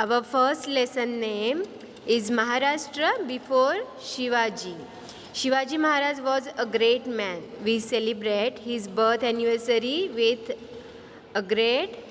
Our first lesson name is Maharashtra before Shivaji. Shivaji Maharaj was a great man. We celebrate his birth anniversary with a great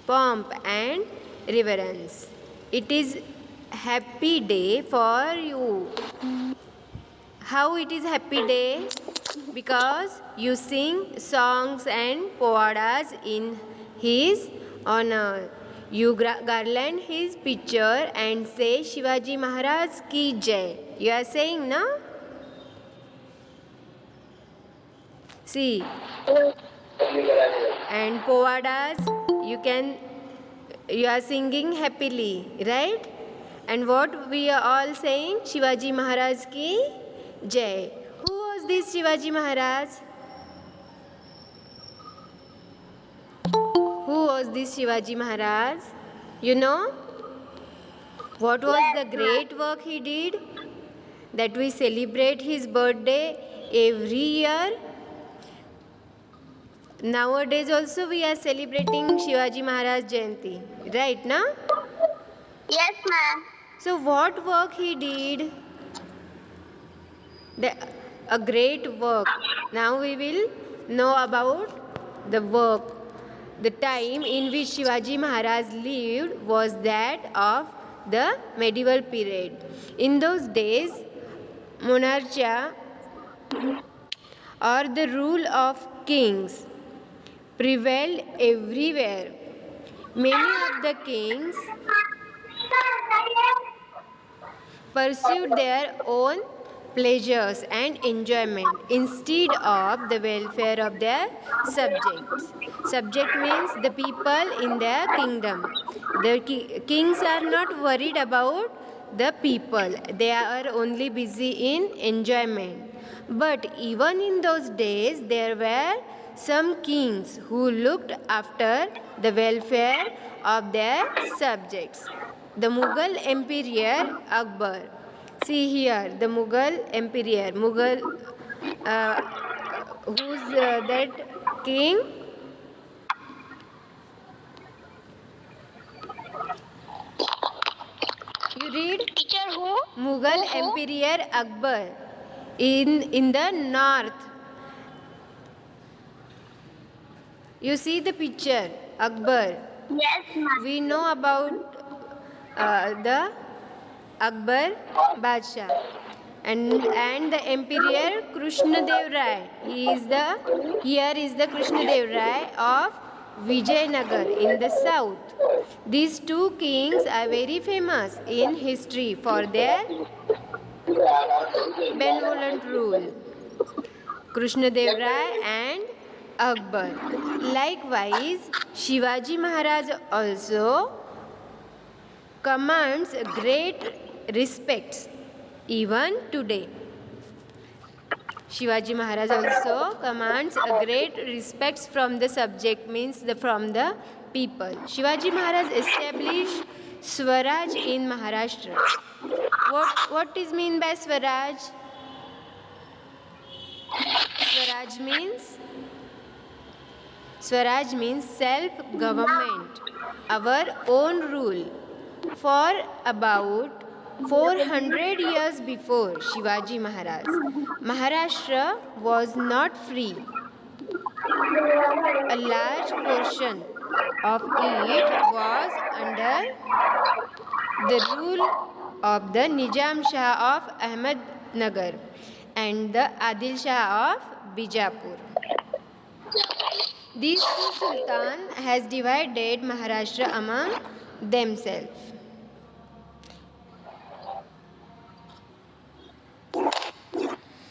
pomp and reverence. It is happy day for you. How it is happy day? Because you sing songs and povadas in his honor. You garland his picture and say Shivaji Maharaj ki jai. You are saying na? See, and povadas you are singing happily, right? And what we are all saying, Shivaji Maharaj ki jai. Who was this Shivaji Maharaj? Who was this Shivaji Maharaj? You know? What was the great work he did? That we celebrate his birthday every year. Nowadays also we are celebrating Shivaji Maharaj Jayanti. Right, na? Yes, ma'am. So what work he did? A great work. Now we will know about the work. The time in which Shivaji Maharaj lived was that of the medieval period. In those days, monarchia or the rule of kings prevailed everywhere. Many of the kings pursued their own pleasures and enjoyment instead of the welfare of their subjects. Subject means the people in their kingdom. The kings are not worried about the people, they are only busy in enjoyment. But even in those days, there were some kings who looked after the welfare of their subjects. The Mughal Emperor Akbar. See here, the Mughal Emperor. Who's that king? You read? Teacher, who? Mughal Emperor Akbar in the north. You see the picture, Akbar. Yes, ma'am. We know about the Akbar Badshah and the Emperor Krishnadev Rai. Here is the Krishnadev Rai of Vijayanagar in the south. These two kings are very famous in history for their benevolent rule. Krishnadev Rai and Akbar. Likewise, Shivaji Maharaj also commands great respects even today. Shivaji Maharaj also commands a great respects from the subject, means from the people. Shivaji Maharaj established Swaraj in Maharashtra. What is mean by Swaraj? Swaraj means self-government, our own rule. For about 400 years before Shivaji Maharaj, Maharashtra was not free. A large portion of it was under the rule of the Nizam Shah of Ahmednagar and the Adil Shah of Bijapur. These two sultans has divided Maharashtra among themselves.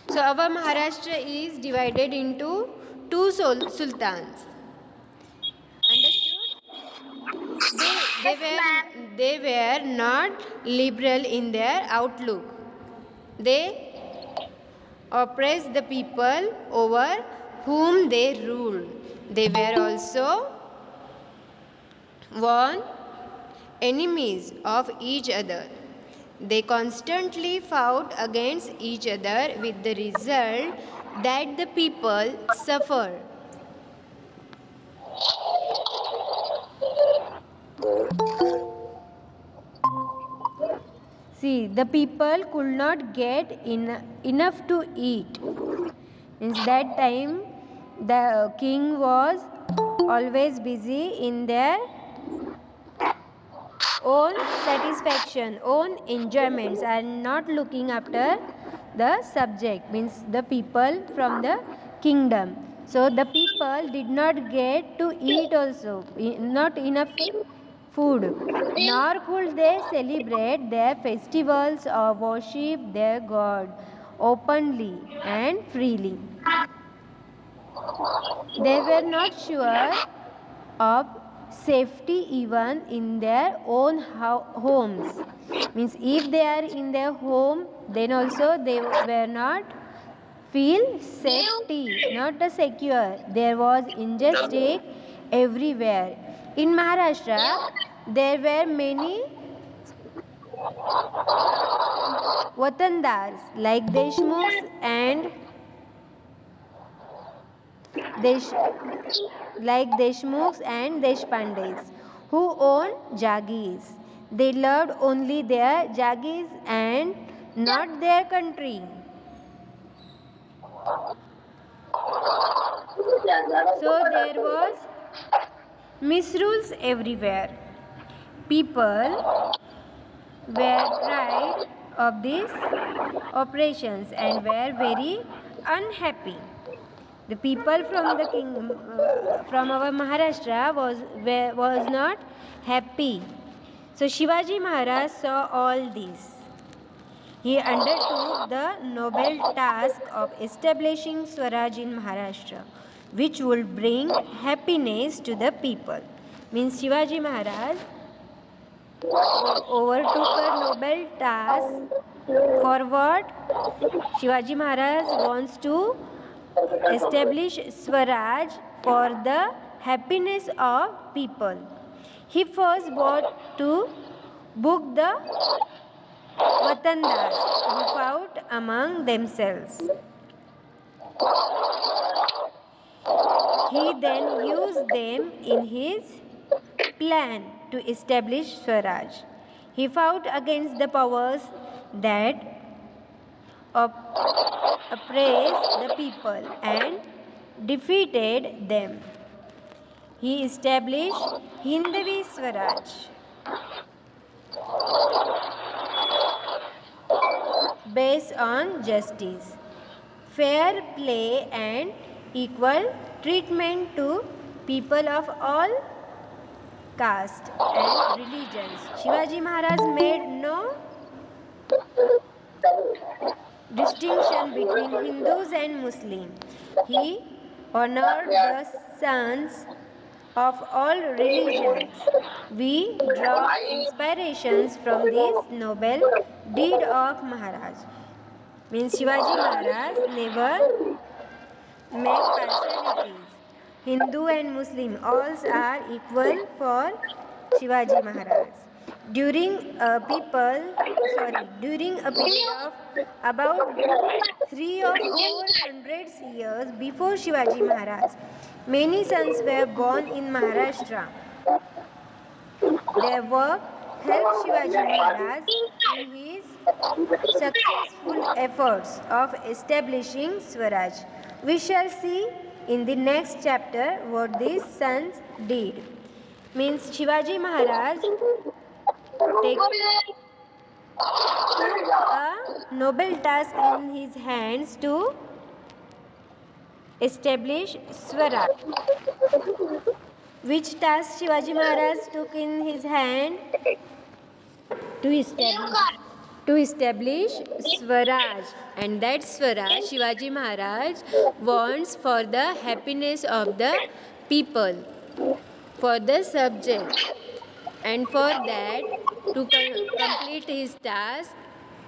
So our Maharashtra is divided into two sultans. Understood? They were not liberal in their outlook. They oppressed the people over whom they ruled. They were also enemies of each other. They constantly fought against each other with the result that the people suffered. See, the people could not get enough to eat. Means that time the king was always busy in their own satisfaction, own enjoyments, and not looking after the subject, means the people from the kingdom. So the people did not get to eat also, not enough food, nor could they celebrate their festivals or worship their God openly and freely. They were not sure of safety even in their own homes. Means if they are in their home, then also they were not feel safety, not a secure. There was injustice everywhere. In Maharashtra, there were many Watandars like Deshmukhs and Desh, Deshmukhs and Deshpandes who owned Jagis. They loved only their Jagis and not their country. So there was misrules everywhere. People were tired of these operations and were very unhappy. The people from the from our Maharashtra was not happy. So Shivaji Maharaj saw all this. He undertook the noble task of establishing Swaraj in Maharashtra, which would bring happiness to the people. Means Shivaji Maharaj overtook a noble task. For what? Shivaji Maharaj wants to establish Swaraj for the happiness of people. He first bought to book the Watandars who fought among themselves. He then used them in his plan to establish Swaraj. He fought against the powers that oppressed the people and defeated them. He established Hindvi Swaraj based on justice, fair play and equal treatment to people of all castes and religions. Shivaji Maharaj made no distinction between Hindus and Muslims. He honored the sons of all religions. We draw inspirations from this noble deed of Maharaj. Means Shivaji Maharaj never make partialities. Hindu and Muslim all are equal for Shivaji Maharaj. During a period of about 3 or 400 years before Shivaji Maharaj, many sons were born in Maharashtra. Their work helped Shivaji Maharaj in his successful efforts of establishing Swaraj. We shall see in the next chapter what these sons did. Means Shivaji Maharaj took a noble task in his hands to establish Swaraj. Which task Shivaji Maharaj took in his hand? To establish Swaraj, and that Swaraj Shivaji Maharaj wants for the happiness of the people, for the subject, and for that to complete his task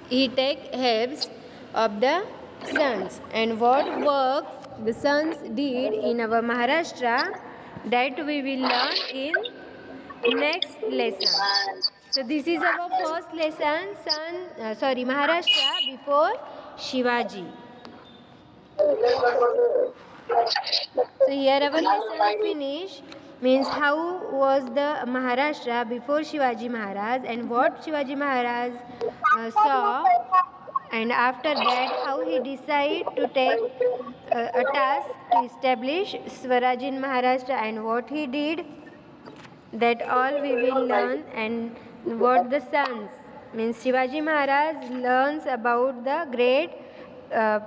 he take helps of the sons. And what work the sons did in our Maharashtra, that we will learn in next lesson. So this is our first lesson, Maharashtra before Shivaji. So here our lesson finish. means how was the Maharashtra before Shivaji Maharaj, and what Shivaji Maharaj saw, and after that how he decided to take a task to establish Swaraj in Maharashtra, and what he did, that all we will learn. And what the sons, means Shivaji Maharaj learns about the great uh,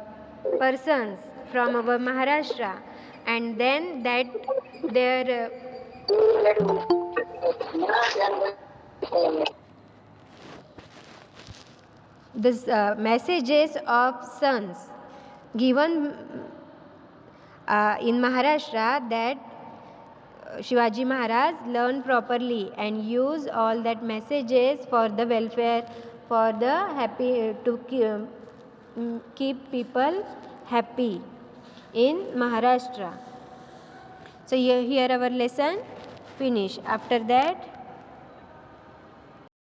persons from our Maharashtra, and then that their this messages of sons given in Maharashtra, that Shivaji Maharaj learned properly and use all that messages for the welfare, for the happy, to keep people happy in Maharashtra. So here our lesson finish. After that